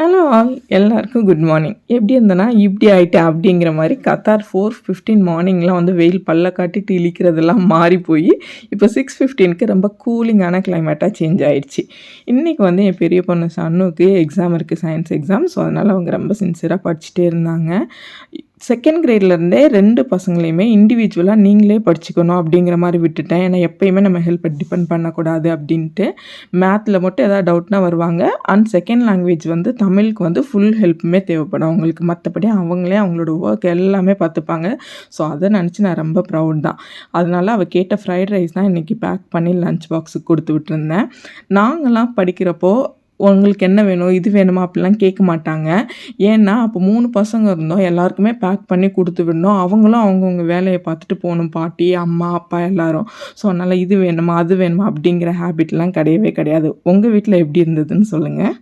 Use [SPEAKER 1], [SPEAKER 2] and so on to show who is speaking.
[SPEAKER 1] Hello all எல்லாருக்கும் good morning. எப்படி இருந்தேன்னா இப்படி ஆகிட்டேன் அப்படிங்கிற மாதிரி கத்தார் 4:15 மார்னிங்லாம் வந்து வெயில் பல்ல காட்டிட்டு இழிக்கிறதெல்லாம் மாறி போய் இப்போ 6:15க்கு ரொம்ப கூலிங்கான கிளைமேட்டாக சேஞ்ச் ஆகிடுச்சு. இன்றைக்கி வந்து என் பெரிய பொண்ணு சன்னுக்கு எக்ஸாம் இருக்குது, சயின்ஸ் எக்ஸாம். ஸோ அதனால் அவங்க ரொம்ப சின்சியராக படிச்சுட்டே இருந்தாங்க. செகண்ட் கிரேட்லேருந்தே 2 பசங்களையுமே இண்டிவிஜுவலாக நீங்களே படிச்சுக்கணும் அப்படிங்கிற மாதிரி விட்டுட்டேன். ஏன்னா எப்போயுமே நம்ம ஹெல்ப்பை டிபெண்ட் பண்ணக்கூடாது அப்படின்ட்டு. மேத்தில் மட்டும் எதாவது டவுட்னா வருவாங்க. அண்ட் செகண்ட் லாங்குவேஜ் வந்து தமிழுக்கு வந்து ஃபுல் ஹெல்ப்புமே தேவைப்படும் அவங்களுக்கு. மற்றபடி அவங்களே அவங்களோட ஒர்க் எல்லாமே பார்த்துப்பாங்க. ஸோ அதை நினச்சி நான் ரொம்ப ப்ரவுட் தான். அதனால அவள் கேட்ட ஃப்ரைட் ரைஸ் தான் இன்றைக்கி பேக் பண்ணி லஞ்ச் பாக்ஸுக்கு கொடுத்து விட்டுருந்தேன். நாங்கள்லாம் படிக்கிறப்போ உங்களுக்கு என்ன வேணும், இது வேணுமா அப்படிலாம் கேட்க மாட்டாங்க. ஏன்னா அப்போ 3 பசங்க இருந்தோம். எல்லாருக்குமே பேக் பண்ணி கொடுத்து விடணும். அவங்களும் அவங்கவுங்க வேலையை பார்த்துட்டு போகணும், பாட்டி, அம்மா, அப்பா எல்லாரும். ஸோ அதனால் இது வேணுமா அது வேணுமா அப்படிங்கிற ஹேபிட்லாம் கிடையவே கிடையாது. உங்கள் வீட்டில் எப்படி இருந்ததுன்னு சொல்லுங்கள்.